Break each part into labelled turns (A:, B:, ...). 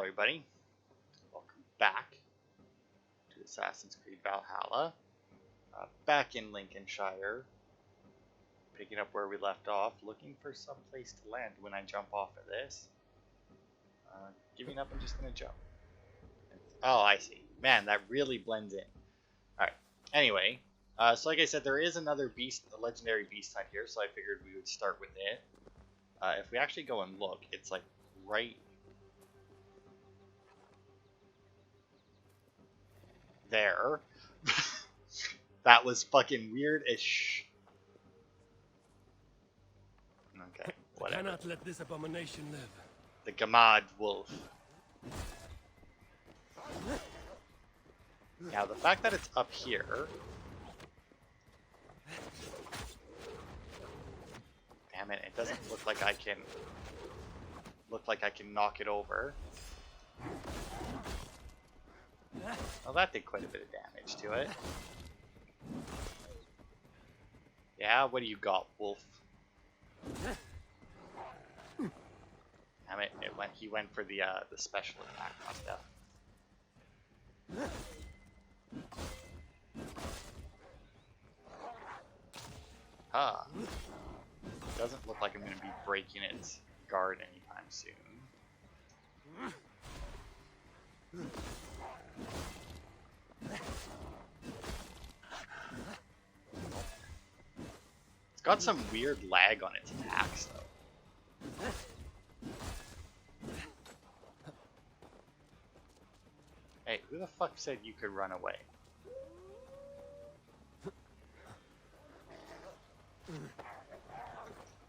A: everybody. Welcome back to Assassin's Creed Valhalla. Back in Lincolnshire, picking up where we left off, looking for some place to land when I jump off of this. Giving up, I'm just going to jump. Oh, I see. Man, that really blends in. Alright, anyway, so like I said, there is another beast, a legendary beast hunt here, so I figured we would start with it. If we actually go and look, it's like right there. That was fucking weird as Okay, whatever.
B: I cannot let this abomination live.
A: The Gamad wolf. Now the fact that it's up here. Damn it, it doesn't look like I can knock it over. Well, that did quite a bit of damage to it. Yeah, what do you got, wolf? Damn it, he went for the special attack on death. Ah. Doesn't look like I'm going to be breaking its guard anytime soon. It's got some weird lag on its attacks, though. Hey, who the fuck said you could run away?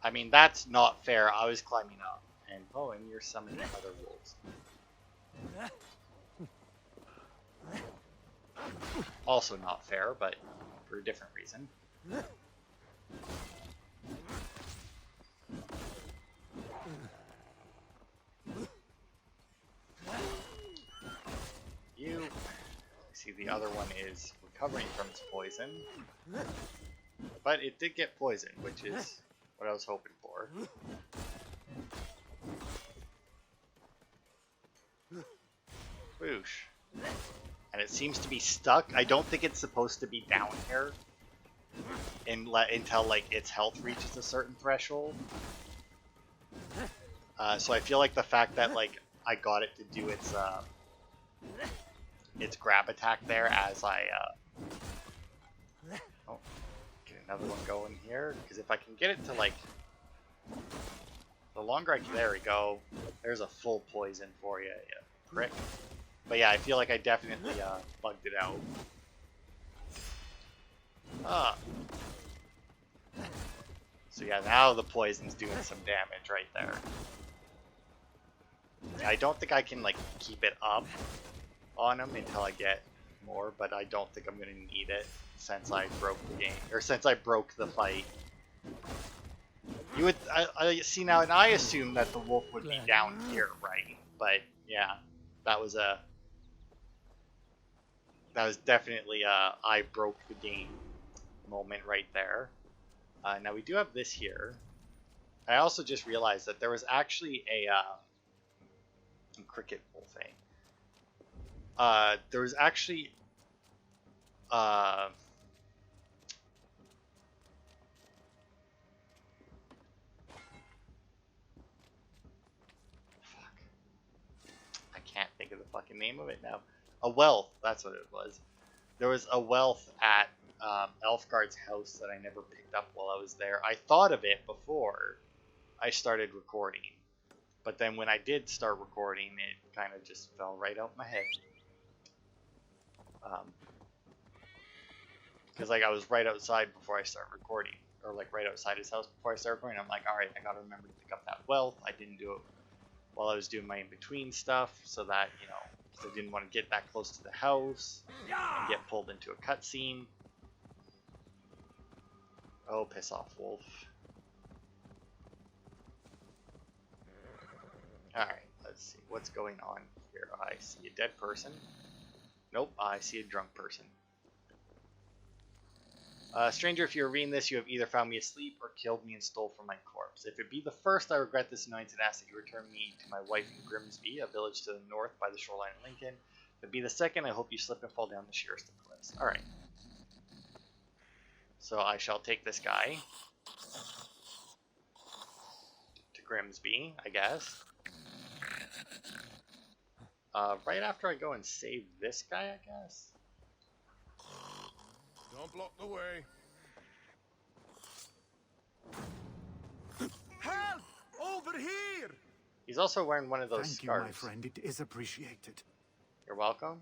A: I mean, that's not fair. I was climbing up. And oh, and you're summoning other wolves. Also not fair, but for a different reason. You see, the other one is recovering from its poison, but it did get poisoned, which is what I was hoping for. Whoosh. And it seems to be stuck. I don't think it's supposed to be down here until like its health reaches a certain threshold. So I feel like the fact that like I got it to do its grab attack there as I oh, get another one going here, because if I can get it to like the longer I can, there we go. There's a full poison for you, you prick. But yeah, I feel like I definitely bugged it out. So yeah, now the poison's doing some damage right there. I don't think I can like keep it up on him until I get more, but I don't think I'm gonna need it since I broke the game, or since I broke the fight. You would I see now, and I assume that the wolf would be down here, right? But yeah, that was definitely I broke the game moment right there. Now we do have this here. I also just realized that there was actually a cricket wolfing. There was actually fuck. I can't think of the fucking name of it now. A wealth, that's what it was. There was a wealth at Elfgard's house that I never picked up while I was there. I thought of it before I started recording, but then when I did start recording, it kind of just fell right out my head. Because like I was right outside before I started recording, or like right outside his house before I started recording. I'm like, all right, I gotta remember to pick up that wealth. I didn't do it while I was doing my in-between stuff, so that, you know, because I didn't want to get that close to the house and get pulled into a cutscene. Oh, piss off, wolf. Alright, let's see what's going on here. I see a dead person. Nope, I see a drunk person. Stranger, if you're reading this, you have either found me asleep or killed me and stole from my corpse. If it be the first, I regret this annoyance and ask that you return me to my wife in Grimsby, a village to the north by the shoreline of Lincoln. If it be the second, I hope you slip and fall down the sheerest of cliffs. Alright. So I shall take this guy to Grimsby, I guess. Right after I go and save this guy, I guess.
B: Don't block the way. Help! Over here!
A: He's also wearing one of those
C: Thank
A: scarves.
C: you, my friend. It is appreciated.
A: You're welcome.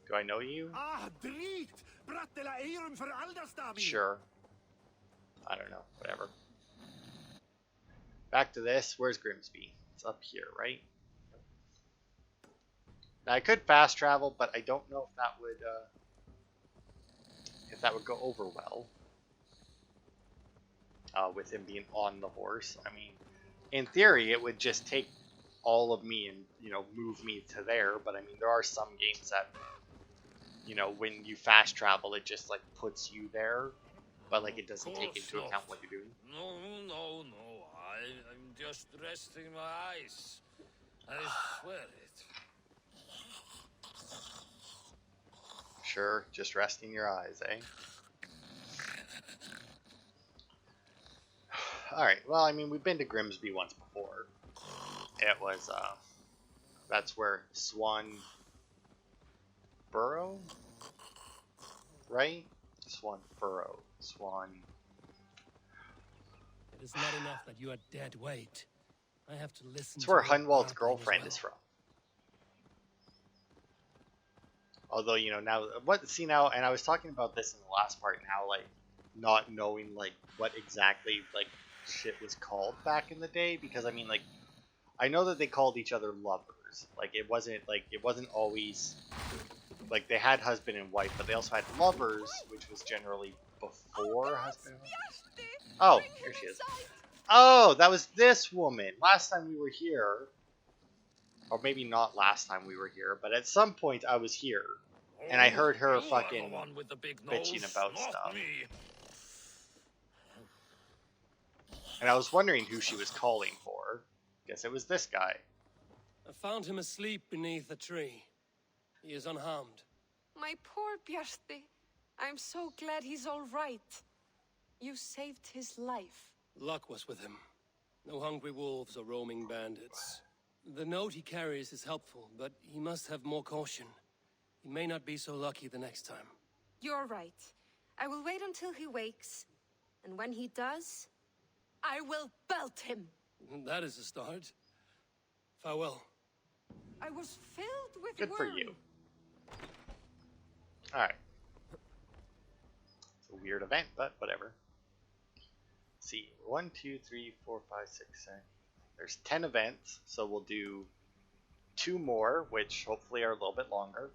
A: Do I know you?
C: Ah, dreigt! Brattela eirum for alderstami!
A: Sure. I don't know. Whatever. Back to this. Where's Grimsby? It's up here, right? Now, I could fast travel, but I don't know if that would go over well. With him being on the horse. I mean, in theory, it would just take all of me and, you know, move me to there. But I mean, there are some games that, you know, when you fast travel, it just like puts you there, but like it doesn't take into account what you're doing.
D: No. I'm just resting my eyes. I swear it.
A: Sure, just resting your eyes, eh? Alright, well, I mean, we've been to Grimsby once before. It was, that's where Swan Burrow? Right? Swan Furrow. Swan.
B: It is not enough that you are dead weight. I have to listen.
A: It's
B: to
A: where
B: your
A: Hunwald's
B: babbling
A: girlfriend
B: as
A: is from. Although, you know, now, now, and I was talking about this in the last part, and how, like, not knowing, like, what exactly, like, shit was called back in the day, because, I mean, like, I know that they called each other lovers. Like, it wasn't always, like, they had husband and wife, but they also had lovers, which was generally before husband and wife. Oh, here she is. Oh, that was this woman. Last time we were here, or maybe not last time we were here, but at some point I was here, and I heard her fucking bitching about stuff. And I was wondering who she was calling for. Guess it was this guy.
B: I found him asleep beneath a tree. He is unharmed.
E: My poor Bjarti. I'm so glad he's all right. You saved his life.
B: Luck was with him. No hungry wolves or roaming bandits. The note he carries is helpful, but he must have more caution. He may not be so lucky the next time.
E: You're right. I will wait until he wakes. And when he does, I will belt him.
B: That is a start. Farewell.
E: I was filled with
A: Good for
E: worry.
A: you. Alright. It's a weird event, but whatever. Let's see, 1, 2, 3, 4, 5, 6, 7. There's 10 events, so we'll do 2 more, which hopefully are a little bit longer.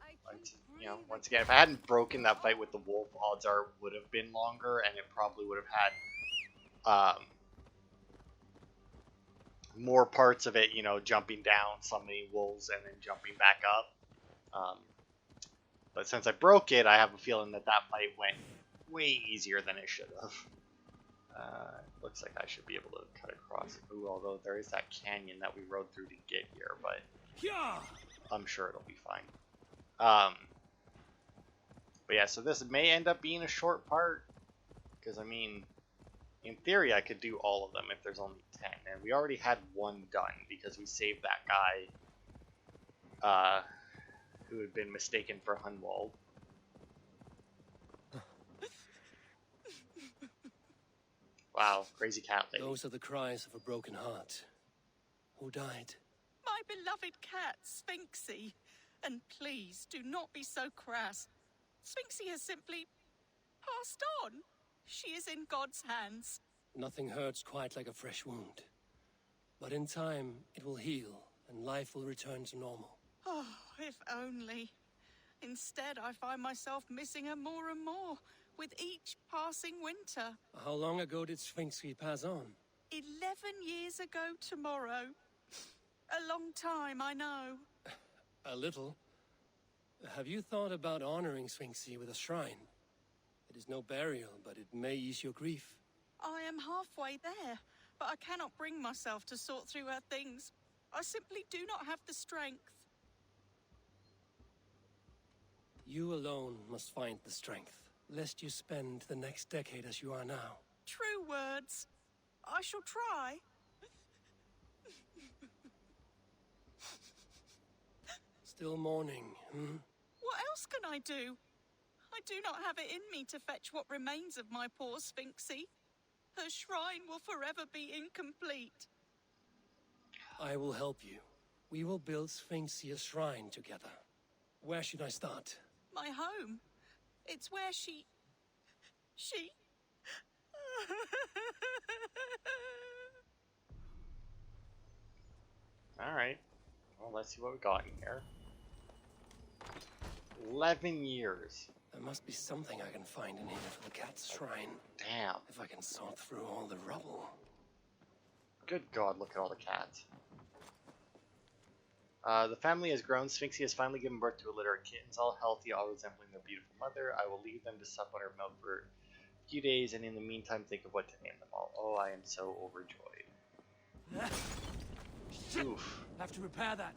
A: You know, once again, if I hadn't broken that fight with the wolf, odds are it would have been longer, and it probably would have had more parts of it, you know, jumping down so many wolves and then jumping back up. But since I broke it, I have a feeling that that fight went way easier than it should have. Looks like I should be able to cut across. Ooh, although there is that canyon that we rode through to get here, but I'm sure it'll be fine. But yeah, so this may end up being a short part, because I mean, in theory I could do all of them if there's only 10, and we already had one done because we saved that guy who had been mistaken for Hunwald. Wow, crazy cat lady.
B: Those are the cries of a broken heart. Who died?
F: My beloved cat, Sphinxie. And please, do not be so crass. Sphinxie has simply passed on. She is in God's hands.
B: Nothing hurts quite like a fresh wound. But in time, it will heal, and life will return to normal.
F: Oh, if only. Instead, I find myself missing her more and more, with each passing winter.
B: How long ago did Sphinxie pass on?
F: 11 years ago tomorrow. A long time, I know.
B: A little. Have you thought about honoring Sphinxie with a shrine? It is no burial, but it may ease your grief.
F: I am halfway there, but I cannot bring myself to sort through her things. I simply do not have the strength.
B: You alone must find the strength, lest you spend the next decade as you are now.
F: True words. I shall try.
B: Still mourning, hmm?
F: What else can I do? I do not have it in me to fetch what remains of my poor Sphinxie. Her shrine will forever be incomplete.
B: I will help you. We will build Sphinxie a shrine together. Where should I start?
F: My home. It's where she...
A: Alright. Well, let's see what we got in here. 11 years.
B: There must be something I can find in here for the cat's shrine.
A: Damn.
B: If I can sort through all the rubble.
A: Good God, look at all the cats. The family has grown. Sphinxie has finally given birth to a litter of kittens, all healthy, all resembling their beautiful mother. I will leave them to suck on her milk for a few days, and in the meantime think of what to name them all. Oh, I am so overjoyed.
B: Shit!
A: Oof.
B: Have to repair that.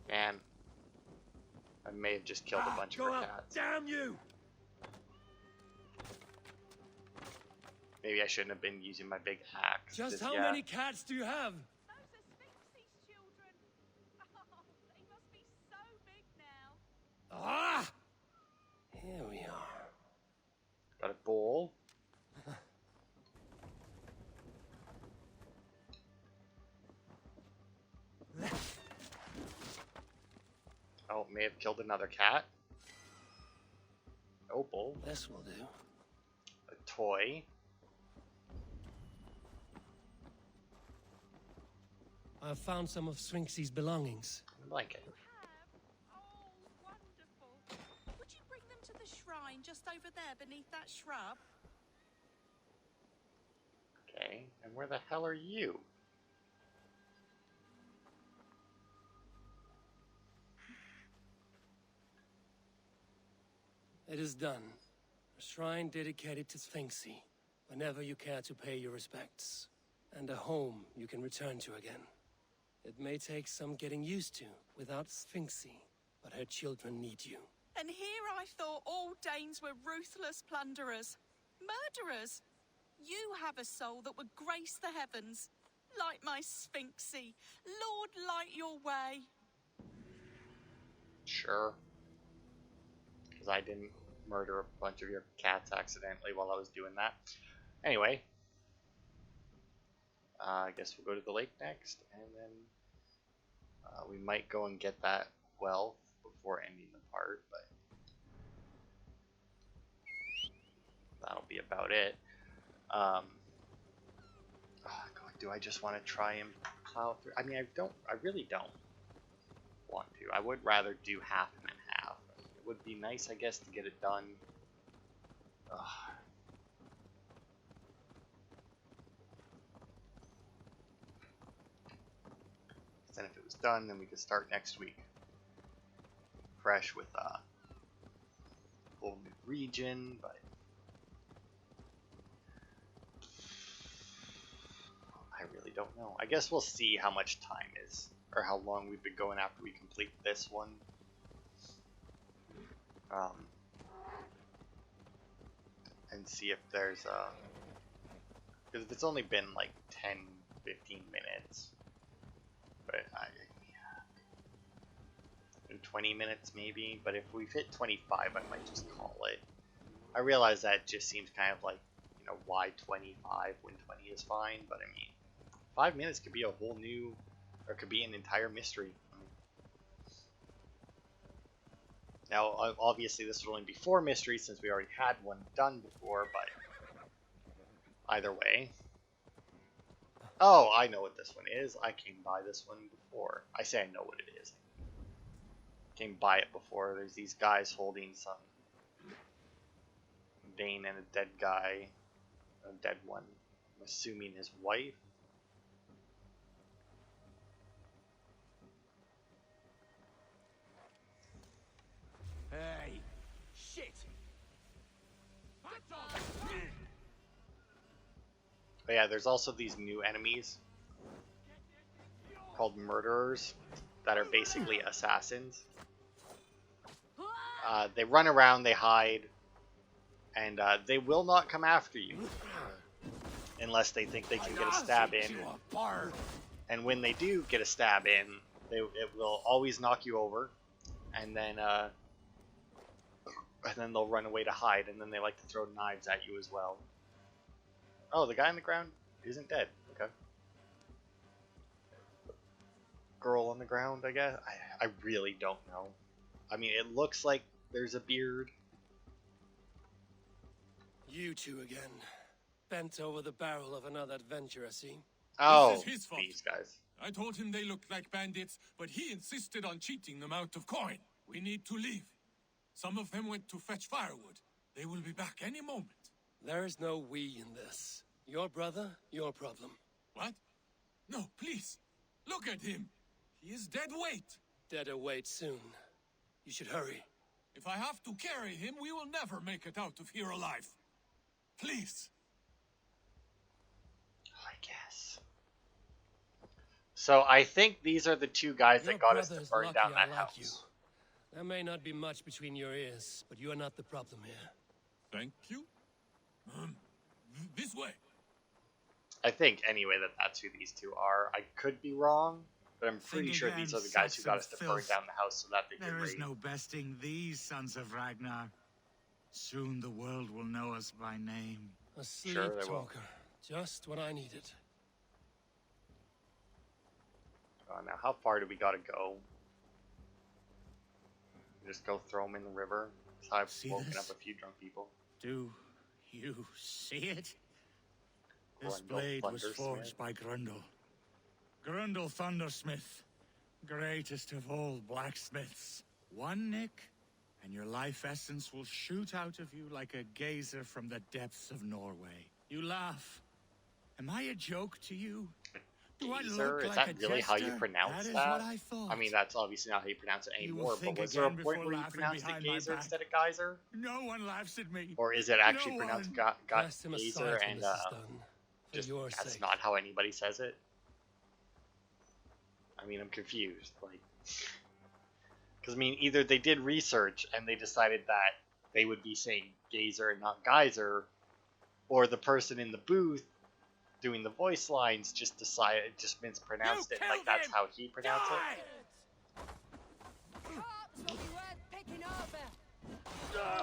A: Man. I may have just killed a bunch of her cats.
B: Damn you!
A: Maybe I shouldn't have been using my big axe.
B: Just how
A: yeah.
B: many cats do you have?
F: Those are Sphinxie's children. Oh, they must be so big now.
B: Ah! Here we are.
A: Got a bowl. Oh, may have killed another cat. Opal.
B: This will do.
A: A toy.
B: I've found some of Sphinxie's belongings.
A: A blanket.
F: You have? Oh, wonderful. Would you bring them to the shrine just over there beneath that shrub?
A: Okay, and where the hell are you?
B: It is done. A shrine dedicated to Sphinxie, whenever you care to pay your respects. And a home you can return to again. It may take some getting used to without Sphinxie, but her children need you.
F: And here I thought all Danes were ruthless plunderers. Murderers. You have a soul that would grace the heavens. Like my Sphinxie. Lord, light your way.
A: Sure. Because I didn't murder a bunch of your cats accidentally while I was doing that. Anyway. I guess we'll go to the lake next, and then we might go and get that wealth before ending the part, but that'll be about it. Oh God, do I just want to try and plow through? I mean, I really don't want to. I would rather do half and half. It would be nice, I guess, to get it done. Ugh. Then if it was done, then we could start next week. Fresh with a whole new region, but I really don't know. I guess we'll see how much time is, or how long we've been going after we complete this one. And see if there's a... Because if it's only been like 10, 15 minutes, but in 20 minutes maybe, but if we've hit 25, I might just call it. I realize that just seems kind of like, you know, why 25 when 20 is fine, but I mean, 5 minutes could be a whole new, or could be an entire mystery. Now, obviously this would only be 4 mysteries since we already had one done before, but either way. Oh, I know what this one is. I came by this one before. I say I know what it is. Came by it before. There's these guys holding some Dane and a dead guy. A dead one. I'm assuming his wife.
C: Hey, shit!
A: But yeah, there's also these new enemies called murderers that are basically assassins. They run around, they hide, and they will not come after you unless they think they can get a stab in. And when they do get a stab in, it will always knock you over, and then they'll run away to hide, and then they like to throw knives at you as well. Oh, the guy on the ground isn't dead. Okay. Girl on the ground, I guess. I really don't know. I mean, it looks like there's a beard.
B: You two again. Bent over the barrel of another adventure, I see.
A: Oh,
G: This is his fault.
A: these guys.
G: I told him they looked like bandits, but he insisted on cheating them out of coin. We need to leave. Some of them went to fetch firewood. They will be back any moment.
B: There is no we in this. Your brother, your problem.
G: What? No, please. Look at him. He is dead weight.
B: Dead await soon. You should hurry.
G: If I have to carry him, we will never make it out of here alive. Please.
A: I guess. So I think these are the two guys
B: Your
A: that got us to
B: brother's
A: burn
B: lucky
A: down
B: I
A: that
B: like
A: house.
B: you. There may not be much between your ears, but you are not the problem here.
G: Thank you. This way.
A: I think, anyway, that that's who these two are. I could be wrong, but I'm pretty
C: Think
A: sure
C: again,
A: these are the guys who got us to burn
C: filth.
A: down the house so that they could
C: There is
A: raid.
C: no besting these sons of Ragnar. Soon the world will know us by name.
B: A sleep
A: Sure they will.
B: talker. Just what I needed.
A: Now, how far do we gotta go? Just go throw them in the river? So I've
C: See
A: woken
C: this?
A: up a few drunk people.
C: Do you see it? This
A: Grundle
C: blade was
A: Thundersmith.
C: forged by Grundle. Grundle Thundersmith, greatest of all blacksmiths. One nick, and your life essence will shoot out of you like a geyser from the depths of Norway. You laugh. Am I a joke to you? Do I
A: Geezer?
C: look
A: Is
C: like
A: that
C: a
A: really how you
C: jester?
A: pronounce
C: That is
A: that?
C: what I thought.
A: I mean, that's obviously not how you pronounce it
C: You will
A: anymore, but
C: think
A: was there a
C: again
A: point
C: before
A: where you
C: laughing
A: pronounced it
C: behind my
A: Gazer
C: back.
A: instead of Geyser?
C: No one laughs at me.
A: Or is it actually
C: No
A: pronounced
C: one.
B: Cast him
A: Gazer
B: aside when
A: and
B: this is done. For
A: just
B: your
A: that's
B: sake.
A: not how anybody says it? I mean, I'm confused. Like, because I mean, either they did research and they decided that they would be saying Gazer and not Geyser, or the person in the booth doing the voice lines just mispronounced
C: You
A: it, like
C: killed
A: that's
C: him!
A: how he pronounced
C: Die!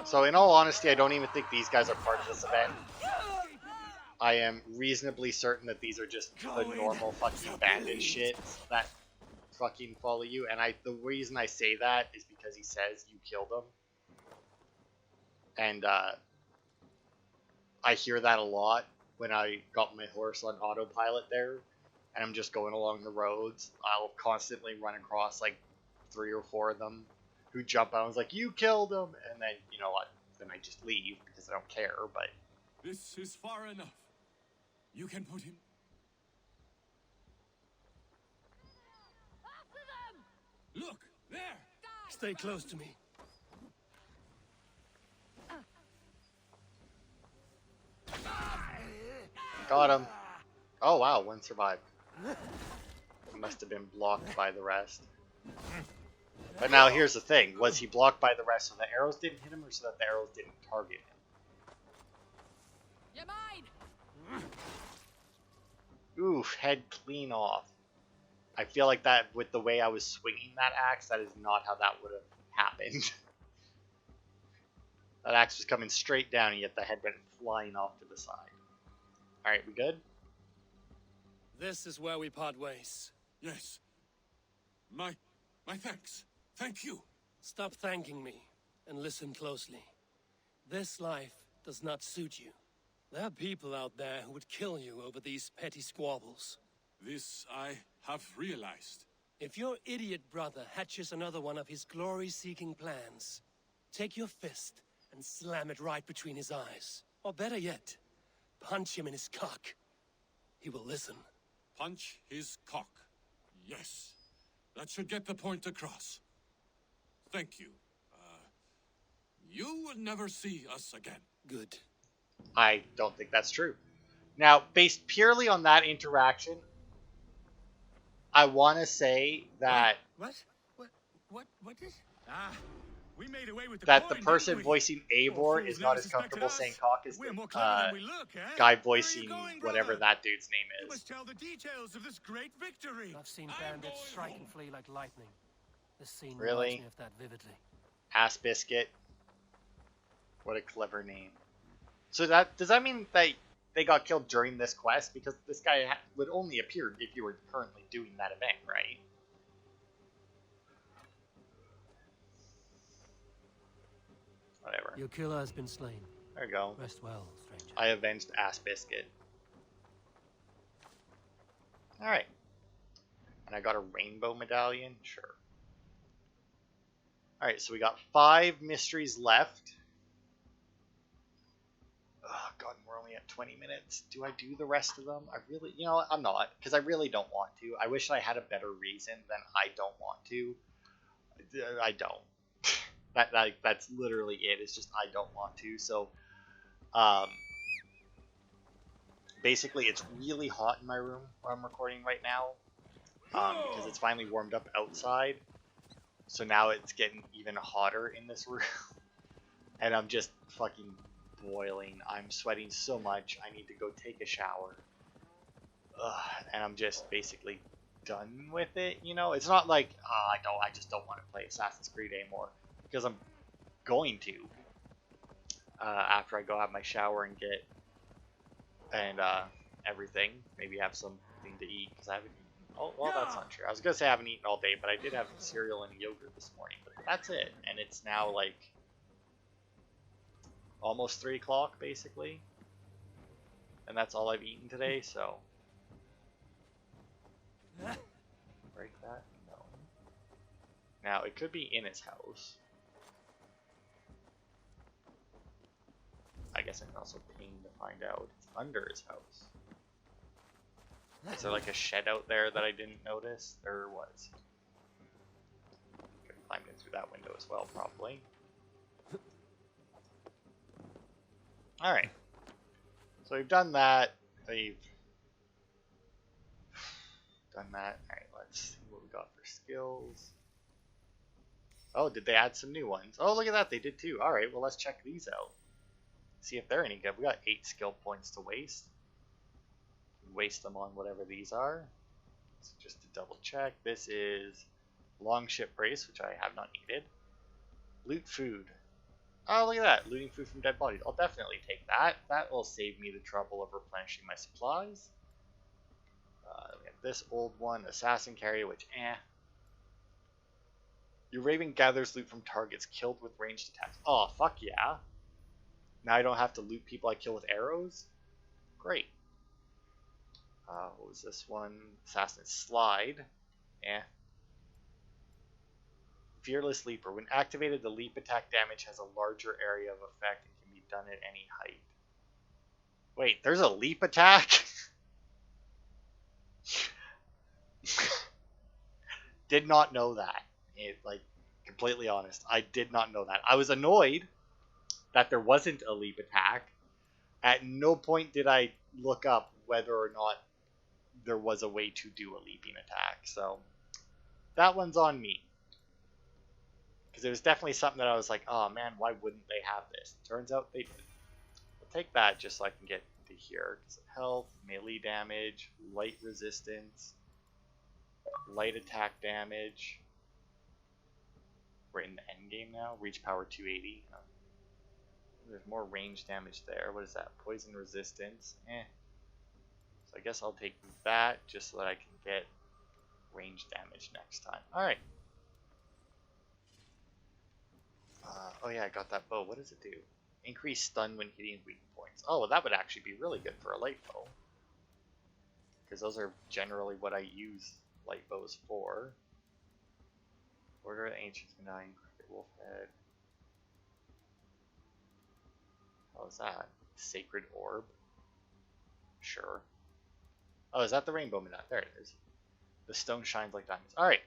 A: it. So in all honesty, I don't even think these guys are part of this event. I am reasonably certain that these are just the normal fucking bandit shit that fucking follow you, and the reason I say that is because he says you killed him. And I hear that a lot when I got my horse on autopilot there, and I'm just going along the roads. I'll constantly run across like 3 or 4 of them who jump out and was like, "You killed him," and then you know what? Then I just leave because I don't care. But
G: This is far enough. You can put him. Look, there!
B: Stay close to me.
A: got him. Oh wow, one survived. It must have been blocked by the rest. But now here's the thing: was he blocked by the rest so the arrows didn't hit him, or so that the arrows didn't target him?
E: You're mine.
A: Oof, head clean off. I feel like that, with the way I was swinging that axe, that is not how that would have happened. That axe was coming straight down, and yet the head went flying off to the side. Alright, we good?
B: This is where we part ways.
G: Yes. My thanks. Thank you.
B: Stop thanking me and listen closely. This life does not suit you. There are people out there who would kill you over these petty squabbles.
G: This I have realized.
B: If your idiot brother hatches another one of his glory-seeking plans, take your fist and slam it right between his eyes. Or better yet, punch him in his cock. He will listen.
G: Punch his cock. Yes. That should get the point across. Thank you. You will never see us again.
B: Good.
A: I don't think that's true. Now, based purely on that interaction, I want to say that
C: What? What is? Ah, we made away with the
A: the
C: coin,
A: person
C: didn't we?
A: voicing
C: Poor
A: Eivor
C: fools
A: is
C: never
A: not as
C: suspected
A: comfortable
C: us.
A: saying cock as
C: We're
A: the
C: more clever than we look, eh?
A: guy
C: Where are you
A: voicing
C: going,
A: whatever
C: brother?
A: that dude's
C: You
A: name is.
C: must tell the details of this great victory.
B: I've seen
G: I'm
B: bandits
G: going
B: strike
G: home.
B: and flee like lightning. This scene reminds
A: Really?
B: me of that vividly.
A: Ass Biscuit. What a clever name. So that does that mean that they got killed during this quest? Because this guy would only appear if you were currently doing that event, right? Whatever.
B: Your killer has been slain.
A: There you go.
B: Rest well, stranger.
A: I avenged Ass Biscuit. Alright. And I got a rainbow medallion? Sure. Alright, so we got 5 mysteries left. Oh god, we're only at 20 minutes. Do I do the rest of them? I really, you know what, I'm not, because I really don't want to. I wish I had a better reason than I don't want to. I don't. That's literally it. It's just I don't want to. So, basically, it's really hot in my room where I'm recording right now, because it's finally warmed up outside. So now it's getting even hotter in this room, and I'm just fucking boiling. I'm sweating so much. I need to go take a shower. And I'm just basically done with it. You know, it's not like I just don't want to play Assassin's Creed anymore, because I'm going to after I go have my shower and get everything. Maybe have something to eat because I haven't eaten. Oh, well, that's not true. I was gonna say I haven't eaten all day, but I did have cereal and yogurt this morning. But that's it, and it's now like almost 3 o'clock basically, and that's all I've eaten today. So break that. No. Now it could be in his house. I guess I can also ping to find out. It's under his house. Is there like a shed out there that I didn't notice? There was. Could have climbed in through that window as well, probably. Alright. So we've done that. We've done that. Alright, let's see what we got for skills. Oh, did they add some new ones? Oh, look at that. They did too. Alright, well, let's check these out. See if they're any good. We got 8 skill points to waste. Waste them on whatever these are. So just to double check, this is long ship brace, which I have not needed. Loot food. Oh, look at that. Looting food from dead bodies. I'll definitely take that. That will save me the trouble of replenishing my supplies. We have this old one, assassin carry, which Your raven gathers loot from targets killed with ranged attacks. Oh, fuck yeah. Now I don't have to loot people I kill with arrows? Great. What was this one? Assassin Slide. Fearless Leaper. When activated, the leap attack damage has a larger area of effect and can be done at any height. Wait, there's a leap attack? Did not know that. Completely honest. I did not know that. I was annoyed that there wasn't a leap attack. At no point did I look up whether or not there was a way to do a leaping attack. So that one's on me. Because it was definitely something that I was like, oh man, why wouldn't they have this? Turns out they did. I'll take that just so I can get to here. Health, melee damage, light resistance, light attack damage. We're in the end game now. Reach power 280. There's more range damage there. What is that? Poison resistance. So I guess I'll take that just so that I can get range damage next time. Alright. Oh yeah, I got that bow. What does it do? Increase stun when hitting weak points. Oh, well, that would actually be really good for a light bow. Because those are generally what I use light bows for. Order of the Ancients Medallion, Cricket Wolf Head. How is that? Sacred Orb? Sure. Oh, is that the Rainbow Medallion? There it is. The stone shines like diamonds. Alright.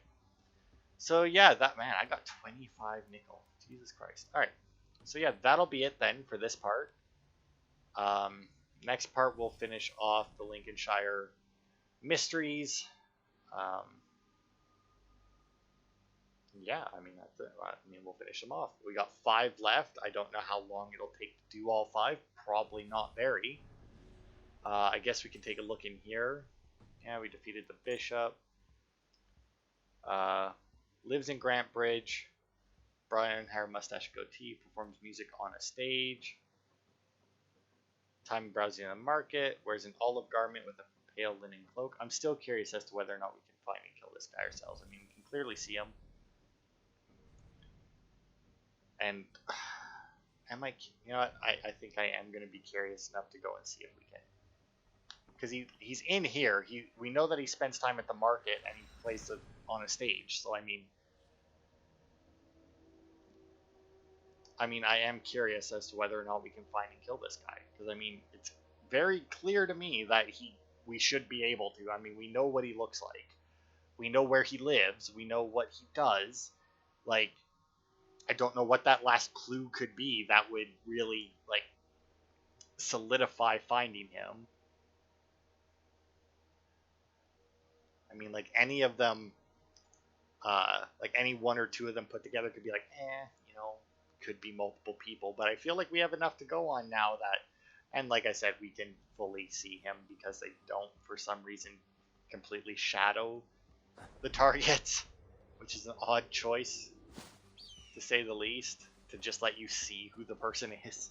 A: So yeah, that man, I got 25 nickel. Jesus Christ. Alright. So yeah, that'll be it then for this part. Next part we'll finish off the Lincolnshire mysteries. Yeah, I mean that's it. I mean we'll finish them off. We got 5 left. I don't know how long it'll take to do all 5. Probably not very. I guess we can take a look in here. Yeah, we defeated the bishop. Lives in Grant Bridge. Brian hair, mustache, goatee. Performs music on a stage. Time browsing in the market. Wears an olive garment with a pale linen cloak. I'm still curious as to whether or not we can find and kill this guy ourselves. I mean, we can clearly see him. And am I? You know what? I think I am going to be curious enough to go and see if we can. Because he's in here. We know that he spends time at the market and he plays on a stage. So I mean, I am curious as to whether or not we can find and kill this guy. Because I mean, it's very clear to me that we should be able to. I mean, we know what he looks like. We know where he lives. We know what he does. Like, I don't know what that last clue could be that would really like solidify finding him. I mean, like any of them, like any one or two of them put together could be like, you know, could be multiple people. But I feel like we have enough to go on now that, and like I said, we can fully see him because they don't, for some reason, completely shadow the targets, which is an odd choice, to say the least, to just let you see who the person is.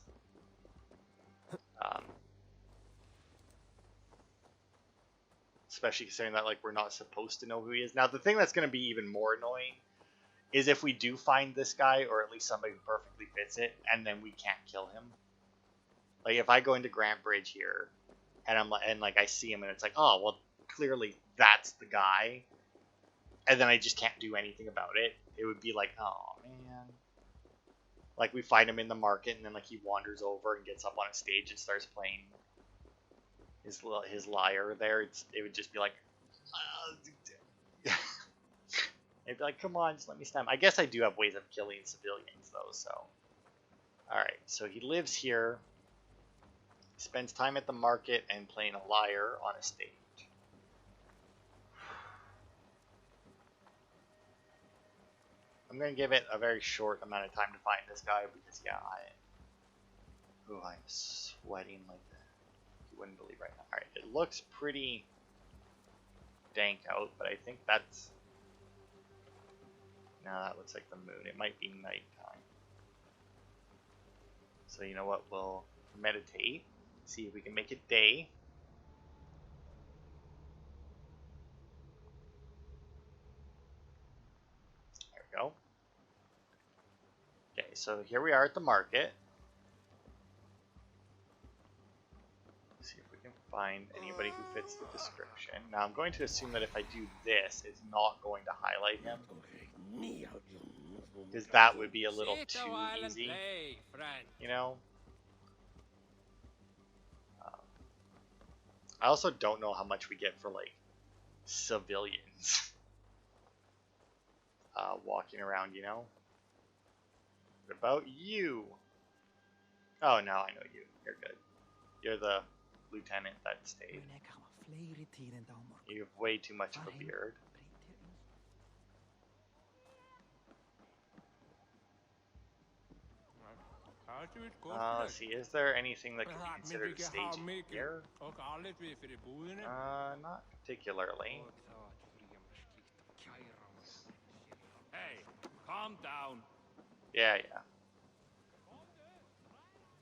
A: Especially considering that, like, we're not supposed to know who he is. Now, the thing that's going to be even more annoying is if we do find this guy, or at least somebody who perfectly fits it, and then we can't kill him. Like, if I go into Grant Bridge here, and I see him, and it's like, oh, well, clearly that's the guy, and then I just can't do anything about it. It would be like, oh, man. Like, we find him in the market, and then, like, he wanders over and gets up on a stage and starts playing his lyre there. It would just be like, it'd be like, come on, just let me stab him. I guess I do have ways of killing civilians, though, so. Alright, so he lives here, spends time at the market and playing a lyre on a stage. I'm going to give it a very short amount of time to find this guy because, yeah, I'm sweating like that. You wouldn't believe right now. Alright, it looks pretty dank out, but I think that's... No, that looks like the moon. It might be nighttime. So you know what? We'll meditate. See if we can make it day. There we go. Okay, so here we are at the market. See if we can find anybody who fits the description. Now I'm going to assume that if I do this, it's not going to highlight him. Because that would be a little too easy. You know? I also don't know how much we get for, like, civilians walking around, you know? What about you? Oh, now I know you. You're good. You're the lieutenant that stayed. You have way too much of a beard. Let's see, is there anything that could be considered a staging here? Not particularly.
D: Hey, calm down.
A: Yeah.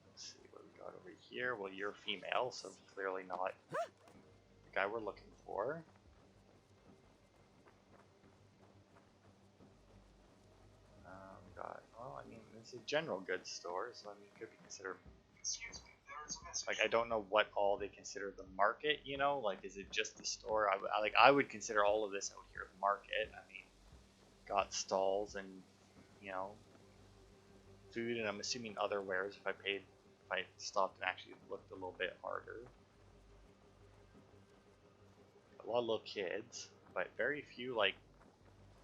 A: Let's see what we got over here. Well, you're female, so clearly not the guy we're looking for. Well, I mean, it's a general goods store, so I mean, it could be considered. Like, I don't know what all they consider the market, you know? Like, is it just the store? I would consider all of this out here the market. I mean, got stalls and, you know, food, and I'm assuming other wares if I stopped and actually looked a little bit harder. A lot of little kids, but very few, like,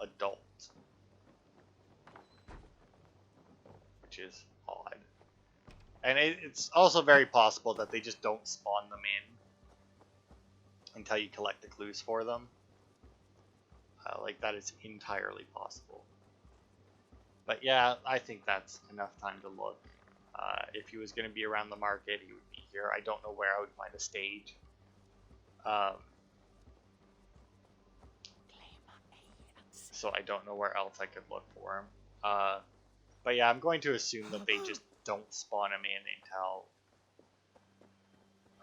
A: adults. Which is odd. And it's also very possible that they just don't spawn them in until you collect the clues for them. Like, that is entirely possible. But yeah, I think that's enough time to look. If he was going to be around the market, he would be here. I don't know where I would find a stage. So I don't know where else I could look for him. But yeah, I'm going to assume that they just don't spawn him in until...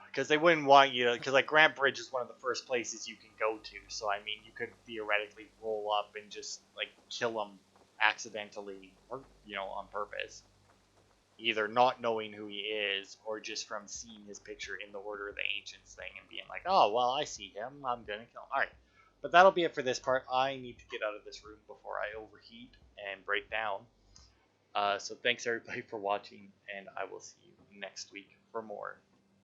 A: Because they wouldn't want you to... Because, like, Grant Bridge is one of the first places you can go to. So, I mean, you could theoretically roll up and just, like, kill him accidentally or, you know, on purpose. Either not knowing who he is or just from seeing his picture in the Order of the Ancients thing and being like, oh, well, I see him. I'm going to kill him. Alright. But that'll be it for this part. I need to get out of this room before I overheat and break down. So thanks everybody for watching, and I will see you next week for more.